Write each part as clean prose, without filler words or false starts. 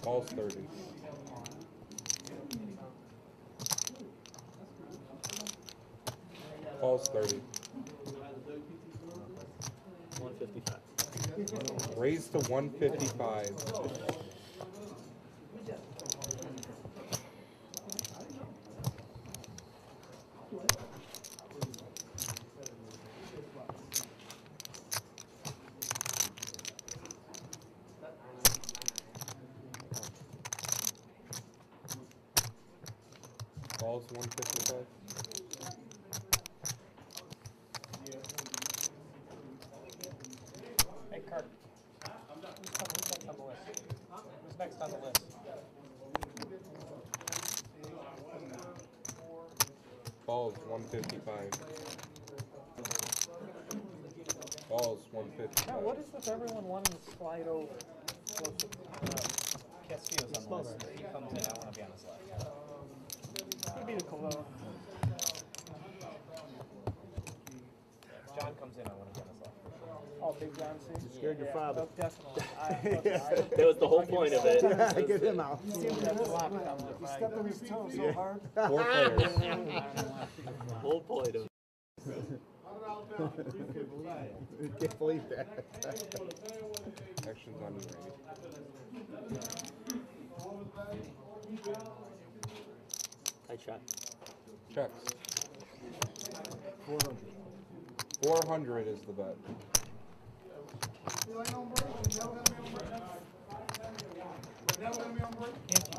Ball's 30. Ball's 30. 155. Raise to 155. Ball's 155. Hey, Kurt. Who's next on the list? Who's next on the list? Ball's 155. Ball's 155. Now, what is with everyone wanting to slide over? Castillo's on the list. If he comes in, I want to be on his left. Could be the Cologne. John comes in, I want to be on his left. Oh, Big John, see? You scared your father. Oh, definitely. That was the whole point of it. Yeah, get him out. He's stepping on his toes so hard. 4 players. The whole point of it. Can't believe that. Actions on you, Randy. I shot. Checks. 400. 400 is the bet.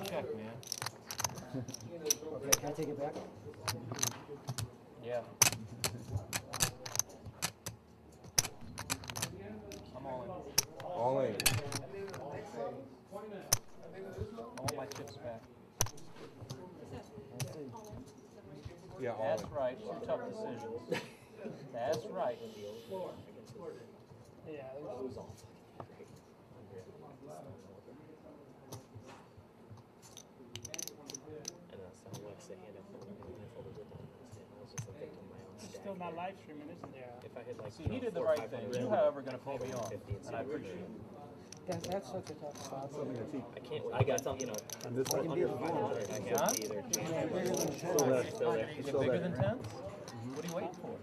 Check, man. Okay, can I take it back? Yeah. I'm all in. All in. All my chips back. Yeah, all That's in. right. Two tough decisions. That's right. Yeah. Still not live streaming, isn't there? If I hit like, See, he did the right thing. You, however, going to pay me off, and I appreciate it. That's such a tough spot. I can't. I got something. And this one Under 500. I have to either. Still there. Still there. Is it bigger than 10? What are you waiting for?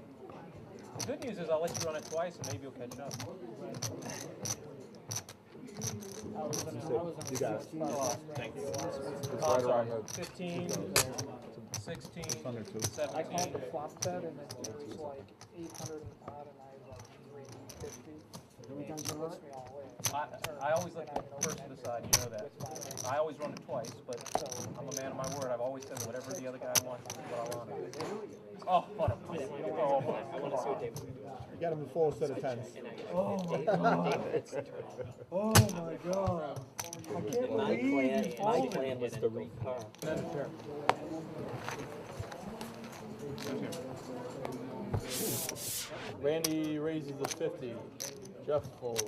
The good news is I'll let you run it twice, and maybe you'll catch up. You got it. Thank you. It's Oh, right sorry. around the 15, 16, under 2. 17. I called the flop bet and it was like 800 and odd and I had like 350. It puts me all away. I always let the person decide, you know that. I always run it twice, but I'm a man of my word. I've always said whatever the other guy wants is what I want. Oh, what a minute. Oh, I want to see what David can do. You got him a full set of 10s. Oh my god. I can't My believe plan was to recur. Randy raises the 50. Jeff folds.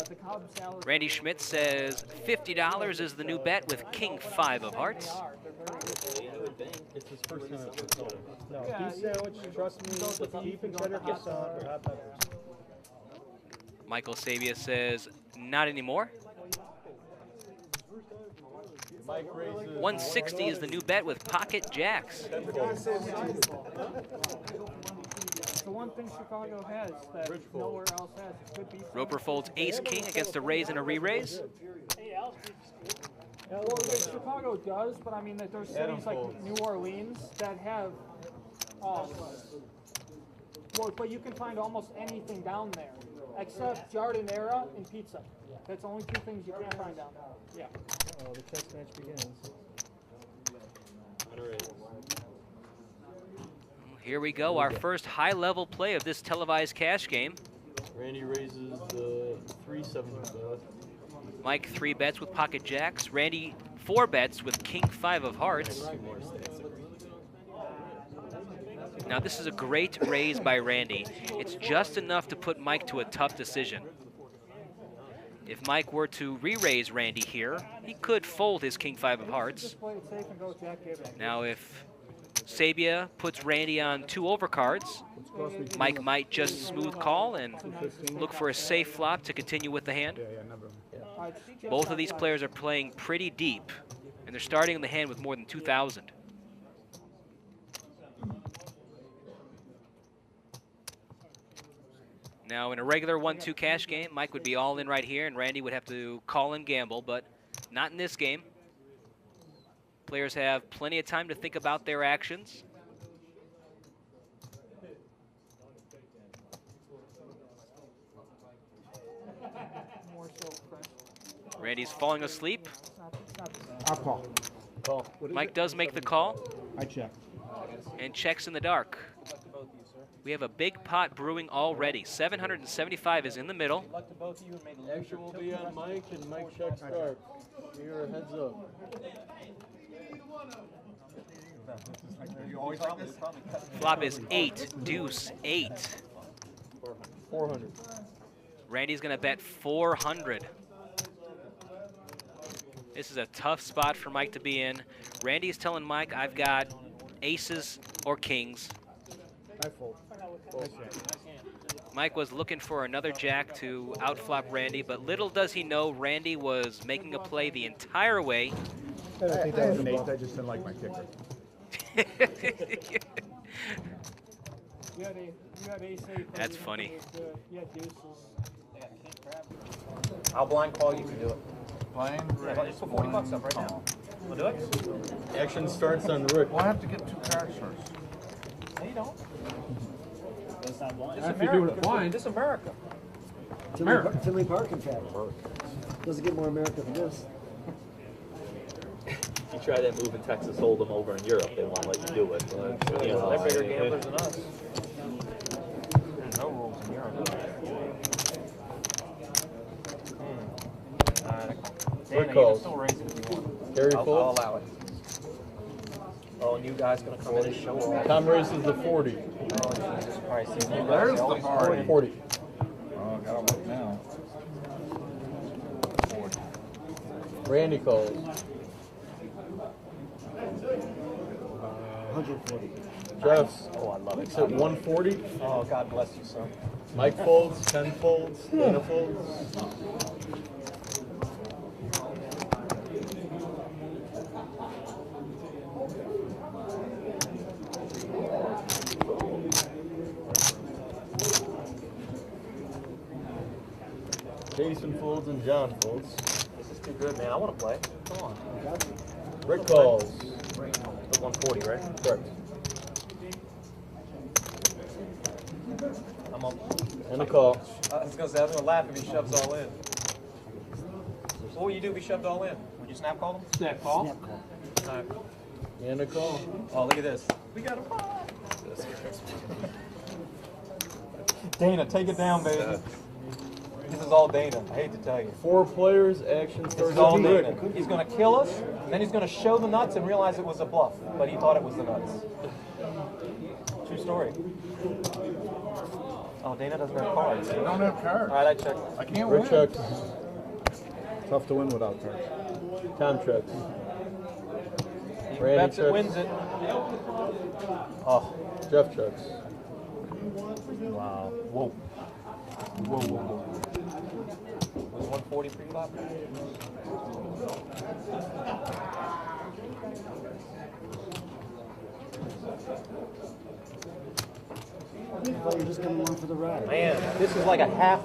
the Cobb salad. Randy Schmidt says $50 is the new bet with King 5 of hearts. It's his first time at the No, beef sandwich, trust me, with beef and cheddar croissant or hot peppers. Michael Sabia says not anymore. Mike raises 160 is the new bet with pocket jacks. It's the one thing Chicago has that nowhere else has. It could be. Roper folds ace king against a raise and a re-raise. Well, Chicago does, but I mean that there's cities like New Orleans that have. Well, but you can find almost anything down there except jardinera and pizza. That's the only two things you can't find down there. Yeah. Oh, the chess match begins. Here we go, our first high-level play of this televised cash game. Randy raises the 370. Mike 3 bets with pocket jacks. Randy 4 bets with King 5 of hearts. Now this is a great raise by Randy. It's just enough to put Mike to a tough decision. If Mike were to re-raise Randy here, he could fold his King 5 of hearts. Just play it safe and go Jack Gibbons. Now if Sabia puts Randy on 2 overcards. Mike might just smooth call and look for a safe flop to continue with the hand. Both of these players are playing pretty deep, and they're starting in the hand with more than 2,000. Now, in a regular 1-2 cash game, Mike would be all in right here, and Randy would have to call and gamble, but not in this game. Players have plenty of time to think about their actions. Randy's falling asleep. I'll call. Mike does make the call. I check. And checks in the dark. We have a big pot brewing already. 775 is in the middle. Action will be on Mike, and Mike checks dark. Here, heads up. Flop is 8, deuce, 8. 400. Randy's gonna bet 400. This is a tough spot for Mike to be in. Randy's telling Mike, I've got aces or kings. I fold. Mike was looking for another jack to outflop Randy, but little does he know Randy was making a play the entire way. I think that was an 8. I just didn't like my kicker. You had ace 8. That's funny. You had deuces. I'll blind call, you can do it. Blind Yeah, just put 40 bucks up right now. We'll do it? Action starts on Rick. Well, I have to get 2 cards first. No, you don't. That's not blind. This America. This America. Tinley Park, in fact. Doesn't get more America than this. You try that move in Texas Hold'em over in Europe, they won't let you do it. But, you know, They're bigger gamblers than us. There's no rules in Europe. Dana, you can still raise it if you want. Gary I'll folds. allow it. Oh, new guy's gonna come in and show off. Tom raises the 40. Oh, Jesus Christ. These new guys, There's they the always party. 40. Oh, I gotta look now. Randy calls. 140. Jeff's Oh, I love it. Mike's at 140. Oh, God bless you, son. Mike folds, 10 folds, Dana folds. Jason folds and John folds. This is too good, man. I want to play. Come on. Rick calls. Put 140, right? Correct. I'm up. And a call. I was going to say, I was going to laugh if he shoves all in. What would you do if he shoved all in? Would you snap call him? Snap call. Snap call. All right. And a call. Oh, look at this. We got a Dana, take it down, baby. This is all Dana. I hate to tell you. 4 players, action This starts is all on Dana. Rick. He's going to kill us, and then he's going to show the nuts and realize it was a bluff, but he thought it was the nuts. True story. Oh, Dana doesn't have cards. I don't have cards. All right, I check. I can't Rick win. checks. Tough to win without cards. Tom checks. He Randy bets it, checks. wins it. Oh, Jeff checks. wow. Whoa. Whoa, whoa, whoa. Was 140 pre-flop? I thought you were just coming along for the ride. Man, this is like a half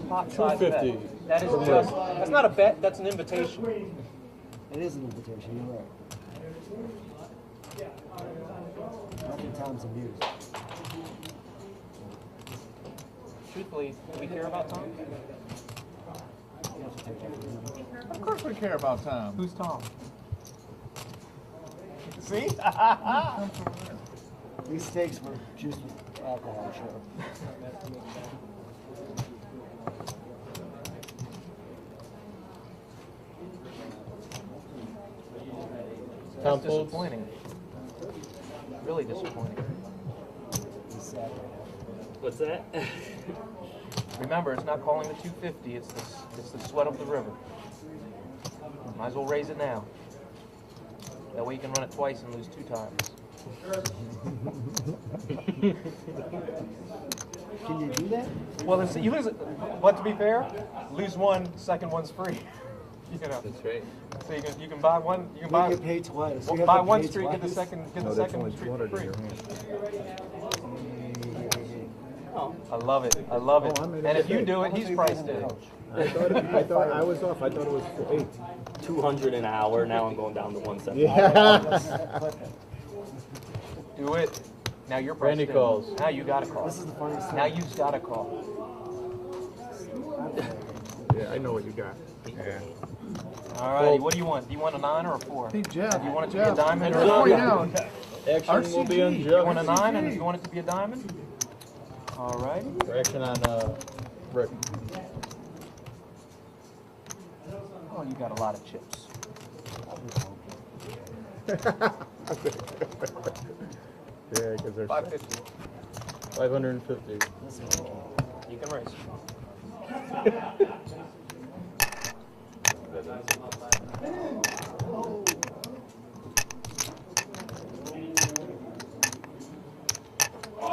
pot size bet. 250. That is From just, Rick. that's not a bet, that's an invitation. It is an invitation, you're right. I think Tom's amused. Truthfully, do we care about Tom? Of course we care about Tom. Who's Tom? See? These steaks were juiced with alcohol, sure. Tom That's folds. disappointing. Really disappointing. He's sad right What's that? Remember, it's not calling the 250, it's the sweat of the river. Might as well raise it now. That way you can run it twice and lose 2 times. Can you do that? Well, you lose it, but to be fair, lose one, second one's free. You know. That's right. So you can buy one. You can buy. You get paid twice. Well, You have buy to one pay streak, get the twice. second No, that's only streak 200 in free. your hand. I love it. I love it. Oh, I made And a if you mistake. do it, he's priced in. I thought I was off. I thought it was 8. 200 an hour. Now I'm going down to 170. Yeah. Do it. Now you're priced Randy in. calls. Now you got to call. This is the funniest thing. Now you've got to call. Yeah, I know what you got. Yeah. All right. What do you want? Do you want a 9 or a 4? Hey, Jeff. Do you want it to be a diamond or Just a point 4? out. Action will be on RCG. You want a Jeff. 9 and you want it to be a diamond? All right. Action on Rick. Oh, you got a lot of chips. Yeah, because they're 550. 550. You can raise.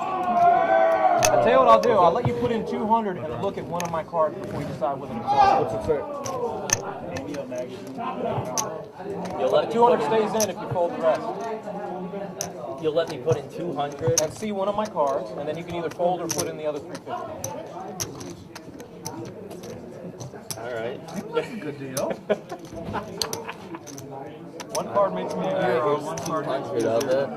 I'll tell you what I'll do. I'll let you put in 200 and look at one of my cards before you decide whether to call. What's it say? You'll let me 200 put stays in if you fold the rest. in, you'll let me put in 200. And see one of my cards, and then you can either fold or put in the other 350. All right. Good deal. One card makes me angry. Here's One card 200 of it.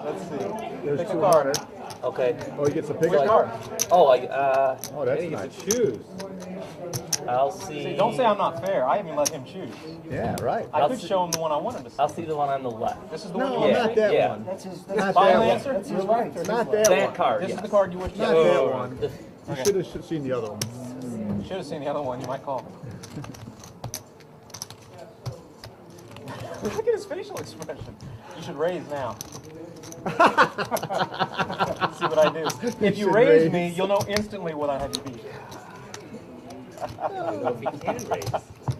Let's see. There's Pick a card. 200. Okay. Oh, he gets a pick Pick a card. Oh, Oh, that's nice. I'll see. See, don't say I'm not fair. I even let him choose. Yeah, right. I I'll could see- show him the one I wanted to see. I'll see the one on the left. This is the one you No, want to Yeah, not see? that yeah. one. That's his. Not That's that Final one. answer? That's his right. Not that That one. card, This yes. is the card you wish to Not see. that one. The- You should have seen the other one. You should have seen the other one. You might call. Look at his facial expression. You should raise now. See what I do. If you should raise raise. me, you'll know instantly what I have you beat. If he can raise.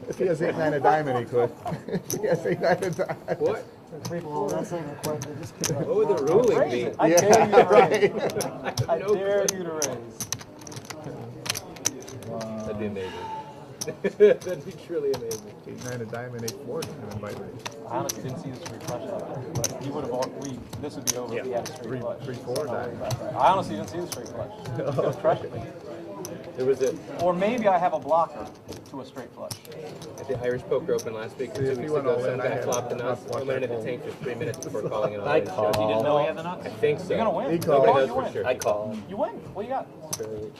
If he has 8-9 a diamond, he could. If he has 8-9 a diamond. What? Well, that's not even quite. Just keep it. What would the ruling Raise be? it. I dare you to raise. I dare you to raise. That'd be amazing. That'd be truly amazing. 8-9 a diamond, 8-4 diamond by raise. I honestly didn't see the straight flush out there, but he would have. This would be over if he had a straight flush. 3-4 diamond. I honestly didn't see the straight flush. Just crushed me. There was a Or maybe I have a blocker to a straight flush. At the Irish Poker Open last week, or See, 2 if he weeks went ago, all in, some I guy had flopped the enough nuts. watch I went that into the tank for 3 minutes before calling it all. I in. call. You didn't know he had the nuts? I think so. You're gonna win. He You called. call, Nobody you knows win. for sure. I call. You win. What do you got? Good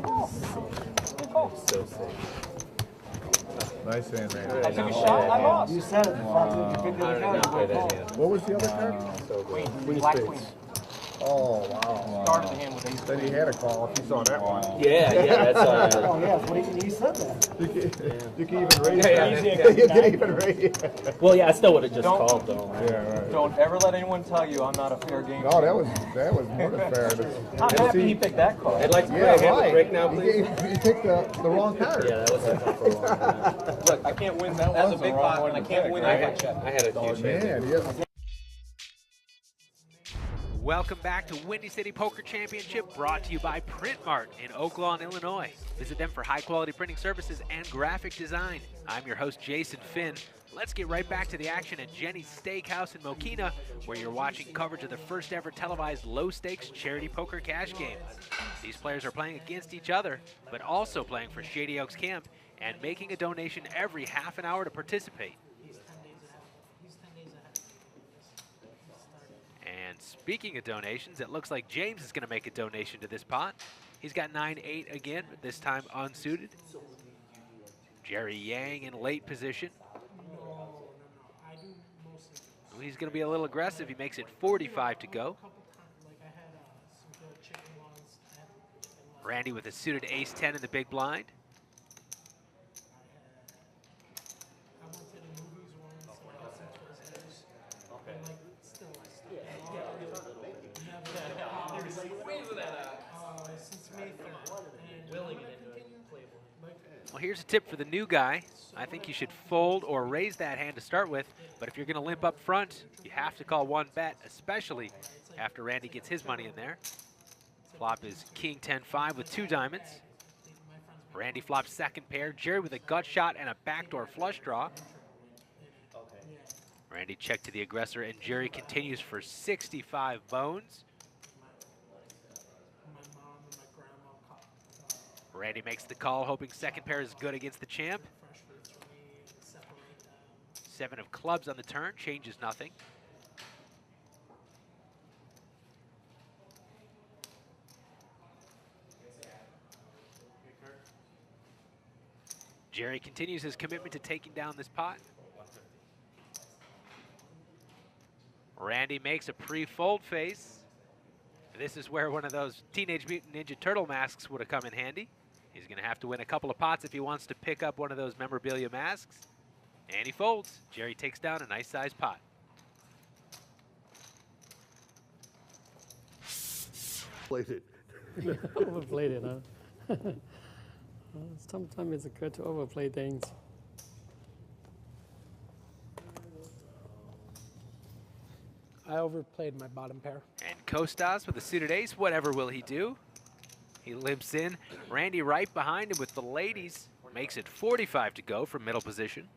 call. Good call. So sick. Nice hand, I man. took a shot. I lost. You said it. You picked the I don't even card. play that hand. What was the other card? So good. Queen. Queen of Black spades. queen. Oh, wow. Started the hand with ace. Then he had a call if you saw that one. Yeah, that's all right. Oh yeah, well, he said that. You can even raise Yeah, that. yeah, You can even raise Well, yeah, I still would have just Don't- called though. Right? Yeah, right. Don't ever let anyone tell you I'm not a fair game. No, that was more than fair. I'm happy he picked that card. I'd like to play Yeah, a hand with right. Rick now, He please. picked the wrong card. Yeah, that was tough for a long time. Look, I can't win. That's a big pot, and I can't win I that check. had a huge hand. Man, yes. Welcome back to Windy City Poker Championship, brought to you by Print Mart in Oak Lawn, Illinois. Visit them for high-quality printing services and graphic design. I'm your host, Jason Finn. Let's get right back to the action at Jenny's Steakhouse in Mokina, where you're watching coverage of the first ever televised low-stakes charity poker cash game. These players are playing against each other, but also playing for Shady Oaks Camp and making a donation every half an hour to participate. And speaking of donations, it looks like James is going to make a donation to this pot. He's got 9-8 again, but this time unsuited. Jerry Yang in late position. Well, he's going to be a little aggressive. He makes it 45 to go. Randy with a suited ace-10 in the big blind. Well, here's a tip for the new guy. I think you should fold or raise that hand to start with, but if you're going to limp up front, you have to call one bet, especially after Randy gets his money in there. Flop is king 10-5 with 2 diamonds. Randy flops second pair, Jerry with a gut shot and a backdoor flush draw. Randy checked to the aggressor, and Jerry continues for 65 bones. Randy makes the call, hoping second pair is good against the champ. 7 of clubs on the turn, changes nothing. Jerry continues his commitment to taking down this pot. Randy makes a pre-fold face. This is where one of those Teenage Mutant Ninja Turtle masks would have come in handy. He's going to have to win a couple of pots if he wants to pick up one of those memorabilia masks. And he folds. Jerry takes down a nice-sized pot. Played it. Overplayed it, huh? Sometimes it's good to overplay things. I overplayed my bottom pair. And Kostas with a suited ace. Whatever will he do? He limps in. Randy right behind him with the ladies. Makes it 45 to go from middle position.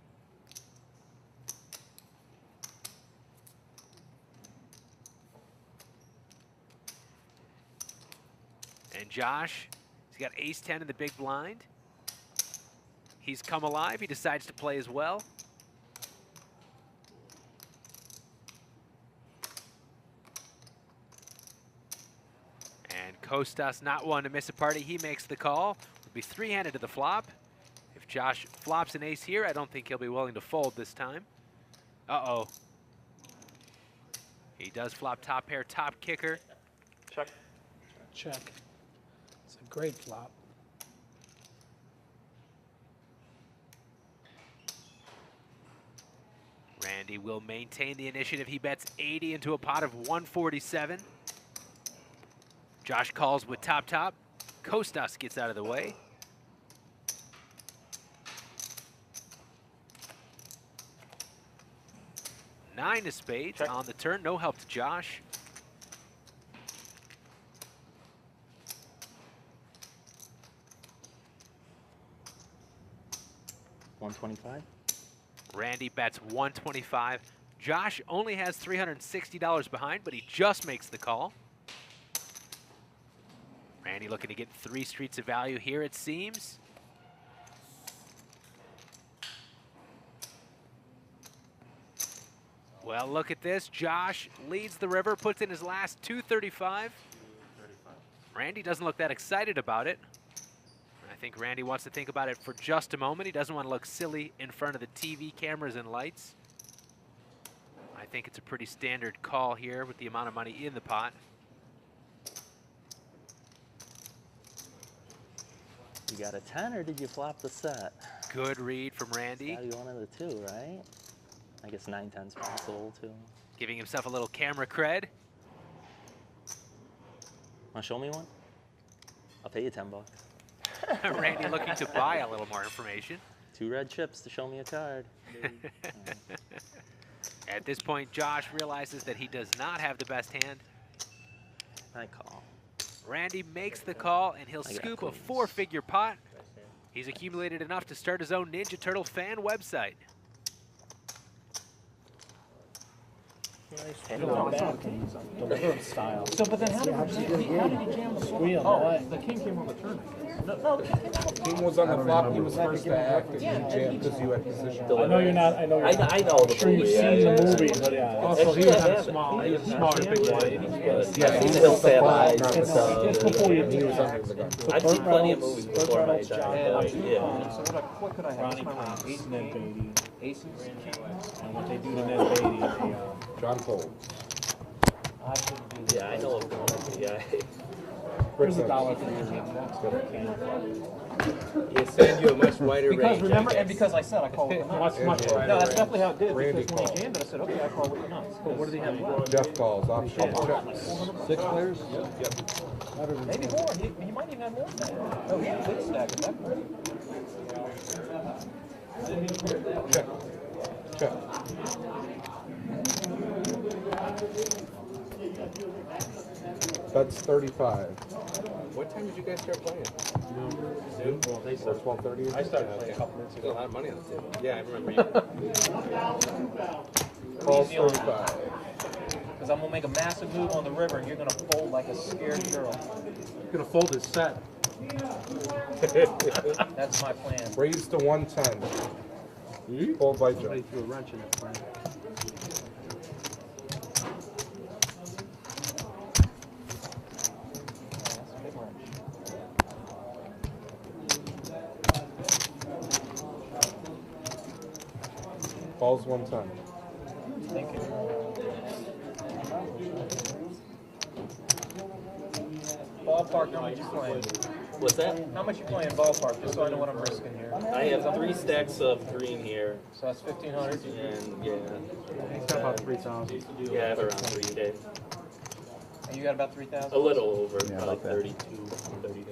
And Josh, he's got ace-10 in the big blind. He's come alive. He decides to play as well. And Kostas, not one to miss a party. He makes the call. Would be 3-handed to the flop. If Josh flops an ace here, I don't think he'll be willing to fold this time. Uh-oh. He does flop top pair, top kicker. Check. Check. It's a great flop. Randy will maintain the initiative. He bets 80 into a pot of 147. Josh calls with top. Kostas gets out of the way. Nine of spades on the turn. No help to Josh. $125. Randy bets 125. Josh only has $360 behind, but he just makes the call. Randy looking to get 3 streets of value here, it seems. Well, look at this. Josh leads the river, puts in his last 235. Randy doesn't look that excited about it. I think Randy wants to think about it for just a moment. He doesn't want to look silly in front of the TV cameras and lights. I think it's a pretty standard call here with the amount of money in the pot. You got a 10 or did you flop the set? Good read from Randy. Gotta be one of the two, right? I guess 9-10's possible too. Giving himself a little camera cred. Wanna show me one? I'll pay you $10. Randy looking to buy a little more information. 2 red chips to show me a card. At this point, Josh realizes that he does not have the best hand. I call. Randy makes the call, and he'll scoop a 4-figure pot. He's accumulated enough to start his own Ninja Turtle fan website. Style. So, but then how did he jam the flop? The king came on the turn. No, King was on the flop. He was first to act, and you jammed because you had position. I know you're not. I know you're not. I know the movie. You've seen the movie, but yeah. Also, he was on a small. He was a smaller, big one. Yeah, he's still fan eyes. It's before you. He was under the gun. I've seen plenty of movies before my time. Yeah. So what could I have? Ronnie Cox, Ned Beatty, Aces, and what they do to Ned Beatty, they John Cole. Yeah, I know of the yeah. Here's $1 for you. He assigned you a much wider range. Because remember, and because I said I called with the nuts. Much wider. No, that's definitely how it did. Randy Because when called. he jammed it, I said, okay, I call with the nuts. But what did he have left? Jeff calls. Option checks. 6 players? Maybe more. He might even have more than that. No, he had a big stack at that point. Check. Check. That's 35. What time did you guys start playing? Well, they started 12:30. I started playing a couple minutes There's a ago. lot of money on the table. Yeah, I remember you. Calls Easy on 35. Because I'm going to make a massive move on the river, and you're going to fold like a scared girl. You're gonna fold his set. That's my plan. Raise to 110. Fold by Somebody jump. threw a wrench in it for him. That's a big wrench. Calls 110. Thank you. Ballpark, how much you playing? What's that? How much you playing ballpark, just so I know what I'm risking here? I have 3 stacks of green here, So that's 1,500. and yeah. He's got about 3,000. Yeah, I have around 3 days. And you got about 3,000? A little over, Yeah, probably about that. 32, 30 days.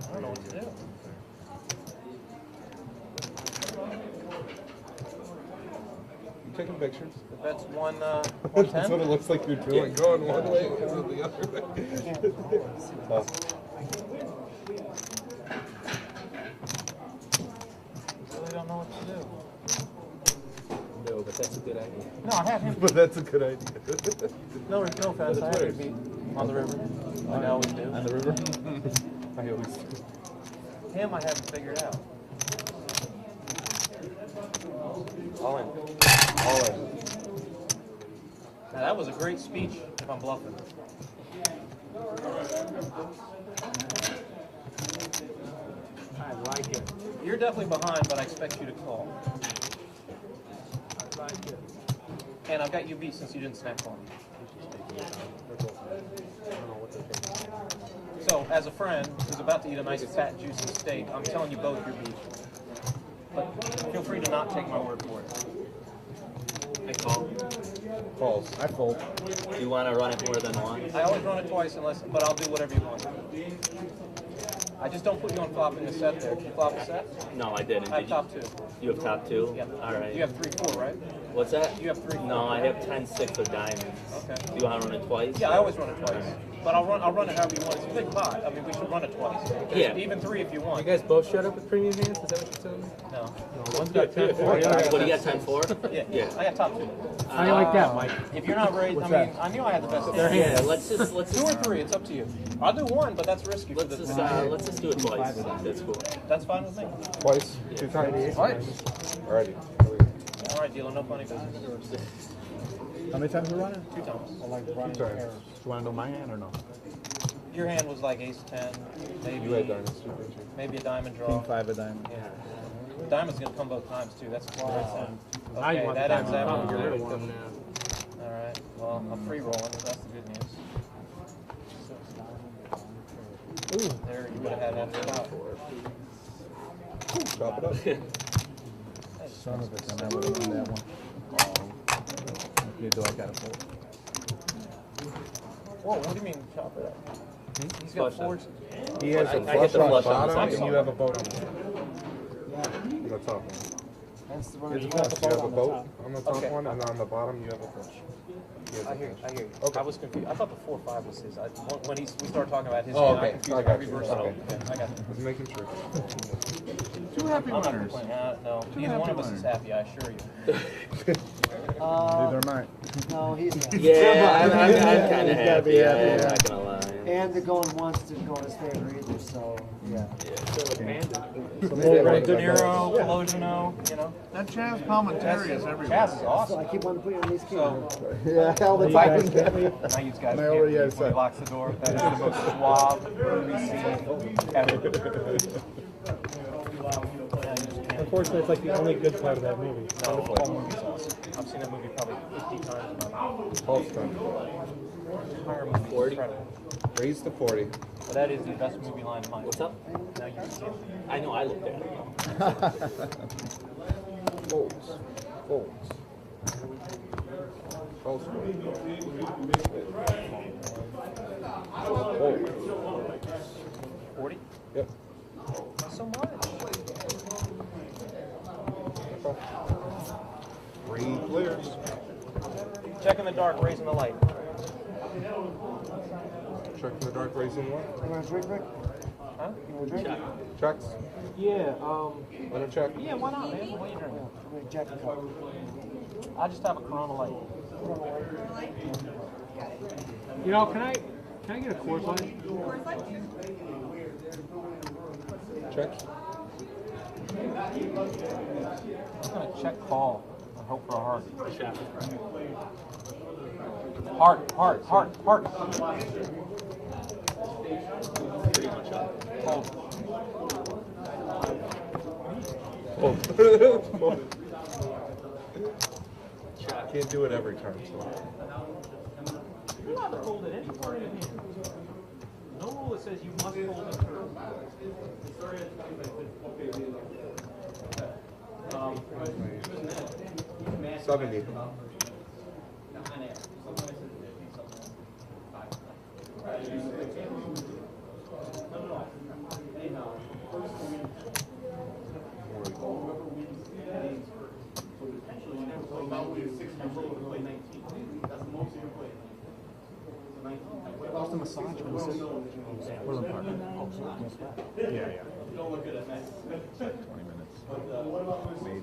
I don't know what to do. You taking pictures? The bet's one, That's what 110? it looks like you're doing. Going one way and then the other way. Oh. Really don't know what to do. No, but that's a good idea. No, I have him. But that's a good idea. No offense. I have to be on the river. Like I always do. On the river? I always do. Him, I haven't figured out. All in. All in. Now that was a great speech. If I'm bluffing. I like it. You're definitely behind, but I expect you to call. I like it. And I've got you beat since you didn't snap on me. I don't know what they're taking. So, as a friend who's about to eat a nice fat juicy steak, I'm telling you both you're beat. But feel free to not take my word for it. I call. Calls. I fold. You want to run it more than once? I always run it twice but I'll do whatever you want. I just don't put you on flopping the set there. Did you flop a set? No, I didn't. I have Did you? top 2. You have top 2? Yeah. All right. You have 3-4, right? What's that? You have 3-4. No, I have 10-6 of diamonds. Okay. Do you want to run it twice? Yeah, I always run it twice. But I'll run it however you want. It's a big pot. I mean, we should run it twice. Yeah. Even 3 if you want. You guys both showed up with premium hands? Is that what you're telling me? No. One's got 10 for What do you got, 10-4? Yeah. I got top 2. How do you like that, Mike? If you're not ready, I mean, I knew I had the best hand. Yeah, let's 2 just or 3, it's up to you. I'll do 1, but that's risky for let's the just do it twice. That's cool. That's fine with me. Twice. 2 times. Twice. Alrighty. All right, dealer, no funny business. How many times are we running? 2 times. I like running times. pairs. Do you want to know my hand or no? Your hand was like ace 10, You had diamonds too, didn't you? maybe a diamond draw. King 5 of diamond. Yeah. Diamond's gonna come both times too. That's Now you okay. want That the ends that diamond. one. Get rid of Come one. now. All right. Well, I'm free rolling. That's the good news. There, you would have had that top. Chop it up. Son of a gun, I would have won that one. If you do, I got a fold. Whoa, what do you mean chop it up? He's got Flush fours. He has I a hit flush the on the flush on the bottom top. and you have a boat on the top. Yeah, The top one. that's the one. Here's a You got flush. the You have boat a on the boat top. on the top Okay. one, and on the bottom you have a flush. He has a I hear flush. you. Okay. I was confused. I thought the 4-5 was his. When we started talking about his Oh, hand, I okay. confused I got you. reverse Okay. it. Yeah, I got you. Just making sure. 2 happy I'm not winners. complaining. No, neither one of us is happy, I assure you. Neither am I. No, he's not. Yeah, I'm kind of He's gotta be happy. happy, I'm yeah. not gonna lie. And the going once didn't go in his favor either, so, yeah. De Niro, Colosino, you know. That Chaz Palminteri is everywhere. Chaz is So awesome. I keep wanting to put you on these cameras. Yeah, all the You guys time. get me? Now you guys I already get had me when he said. locks the door. That is the most suave, groovy scene ever. Unfortunately, it's like the only good part of that movie. No, the whole movie's awesome. I've seen that movie probably 50 times now. Pulse time. The entire movie's 40? incredible. Raise to 40. But that is the best movie line of mine. What's up? Now you can see it. I know I looked at it. Folds. Folds. Calls 40. Fold. dark, raising the light. Check in the dark, raising what? You want a drink, Rick? Huh? You want a drink? Checks? Yeah, Let him check. yeah, why not, man? What are you drinking? I'm gonna Jack and Coke. I just have a Corona Light. You know, can I get a Coors Light? Check. I'm gonna check call and hope for a heart. Heart. Oh. Can't do it every time. So. You're allowed to hold it any part of your hand. No rule that says you must hold it first. 70. How's the massage? Yeah. 20 minutes. Maybe.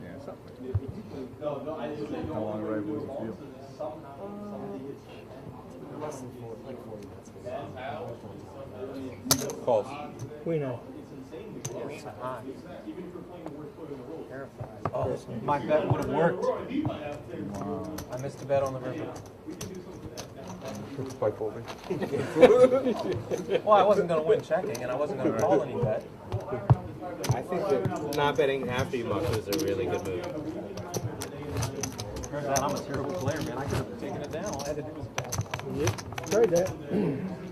Yeah, something. How long are I able to feel? Less than 40 minutes. Calls. We know. Oh, my bet would have worked. I missed the bet on the river. By folding. Well, I wasn't going to win checking, and I wasn't going to call any bet. I think that not betting after you muck is a really good move. Turns out I'm a terrible player, man. I could have taken it down. All I had to do was bet. Yep. Tried that.